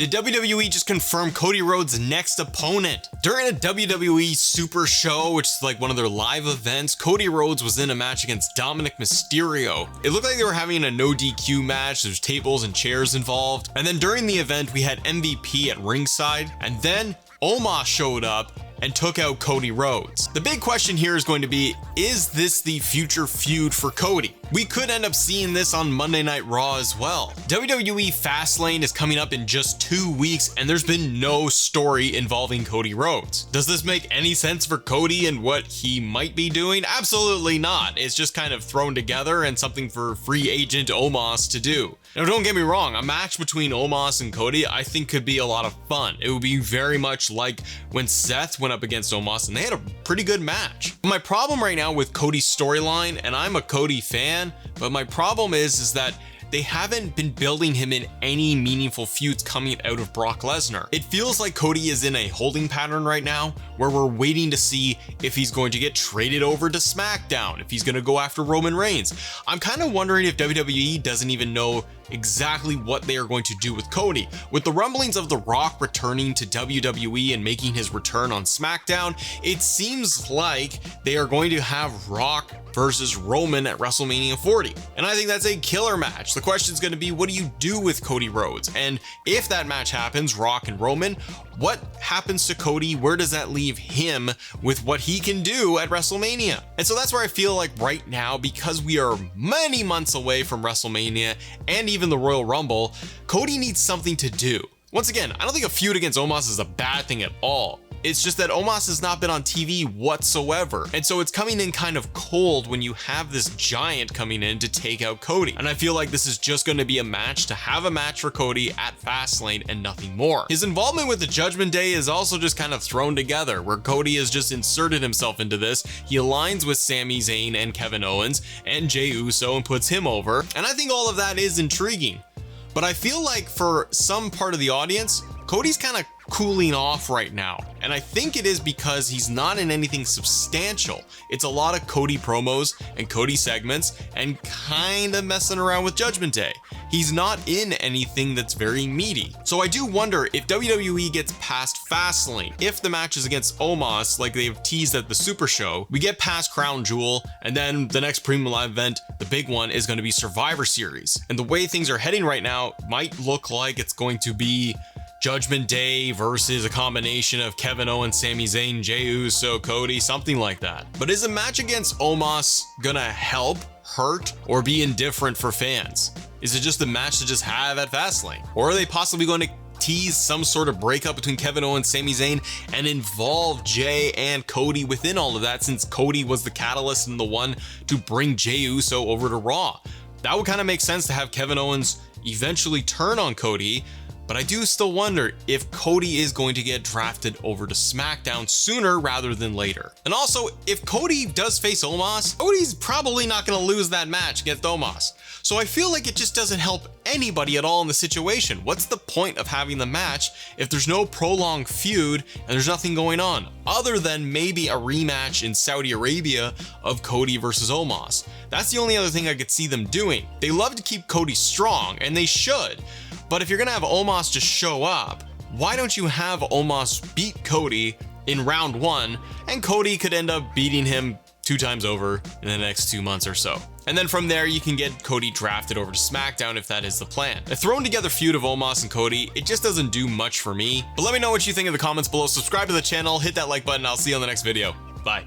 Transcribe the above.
Did WWE just confirm Cody Rhodes' next opponent? During a WWE Super Show, which is like one of their live events, Cody Rhodes was in a match against Dominic Mysterio. It looked like they were having a no DQ match. There's tables and chairs involved. And then during the event, we had MVP at ringside, and then Omos showed up and took out Cody Rhodes. The big question here is going to be, is this the future feud for Cody? We could end up seeing this on Monday Night Raw as well. WWE Fastlane is coming up in just 2 weeks, and there's been no story involving Cody Rhodes. Does this make any sense for Cody and what he might be doing? Absolutely not. It's just kind of thrown together and something for free agent Omos to do. Now, don't get me wrong, a match between Omos and Cody I think could be a lot of fun. It would be very much like when Seth went up against Omos and they had a pretty good match. My problem right now with Cody's storyline, and I'm a Cody fan, but my problem is that they haven't been building him in any meaningful feuds coming out of Brock Lesnar. It feels like Cody is in a holding pattern right now where we're waiting to see if he's going to get traded over to SmackDown, if he's going to go after Roman Reigns. I'm kind of wondering if WWE doesn't even know exactly what they are going to do with Cody. With the rumblings of The Rock returning to WWE and making his return on SmackDown, it seems like they are going to have Rock versus Roman at WrestleMania 40. And I think that's a killer match. The question is going to be, what do you do with Cody Rhodes? And if that match happens, Rock and Roman, what happens to Cody? Where does that leave him with what he can do at WrestleMania? And so that's where I feel like right now, because we are many months away from WrestleMania and even the Royal Rumble, Cody needs something to do. Once again, I don't think a feud against Omos is a bad thing at all. It's just that Omos has not been on TV whatsoever. And so it's coming in kind of cold when you have this giant coming in to take out Cody. And I feel like this is just going to be a match to have a match for Cody at Fastlane and nothing more. His involvement with the Judgment Day is also just kind of thrown together, where Cody has just inserted himself into this. He aligns with Sami Zayn and Kevin Owens and Jey Uso and puts him over. And I think all of that is intriguing. But I feel like for some part of the audience, Cody's kind of cooling off right now. And I think it is because he's not in anything substantial. It's a lot of Cody promos and Cody segments and kind of messing around with Judgment Day. He's not in anything that's very meaty. So I do wonder if WWE gets past Fastlane. If the match is against Omos, like they've teased at the Super Show, we get past Crown Jewel, and then the next premium live event, the big one, is going to be Survivor Series. And the way things are heading right now might look like it's going to be Judgment Day versus a combination of Kevin Owens, Sami Zayn, Jey Uso, Cody, something like that. But is a match against Omos gonna help, hurt, or be indifferent for fans? Is it just a match to just have at Fastlane? Or are they possibly going to tease some sort of breakup between Kevin Owens, Sami Zayn, and involve Jey and Cody within all of that, since Cody was the catalyst and the one to bring Jey Uso over to Raw? That would kind of make sense to have Kevin Owens eventually turn on Cody. But I do still wonder if Cody is going to get drafted over to SmackDown sooner rather than later. And also, if Cody does face Omos, Cody's probably not going to lose that match against Omos. So I feel like it just doesn't help anybody at all in the situation. What's the point of having the match if there's no prolonged feud and there's nothing going on, other than maybe a rematch in Saudi Arabia of Cody versus Omos? That's the only other thing I could see them doing. They love to keep Cody strong, and they should. But if you're gonna have Omos just show up, why don't you have Omos beat Cody in round 1, and Cody could end up beating him 2 times over in the next 2 months or so. And then from there, you can get Cody drafted over to SmackDown if that is the plan. A thrown together feud of Omos and Cody, it just doesn't do much for me. But let me know what you think in the comments below. Subscribe to the channel, hit that like button. I'll see you on the next video. Bye.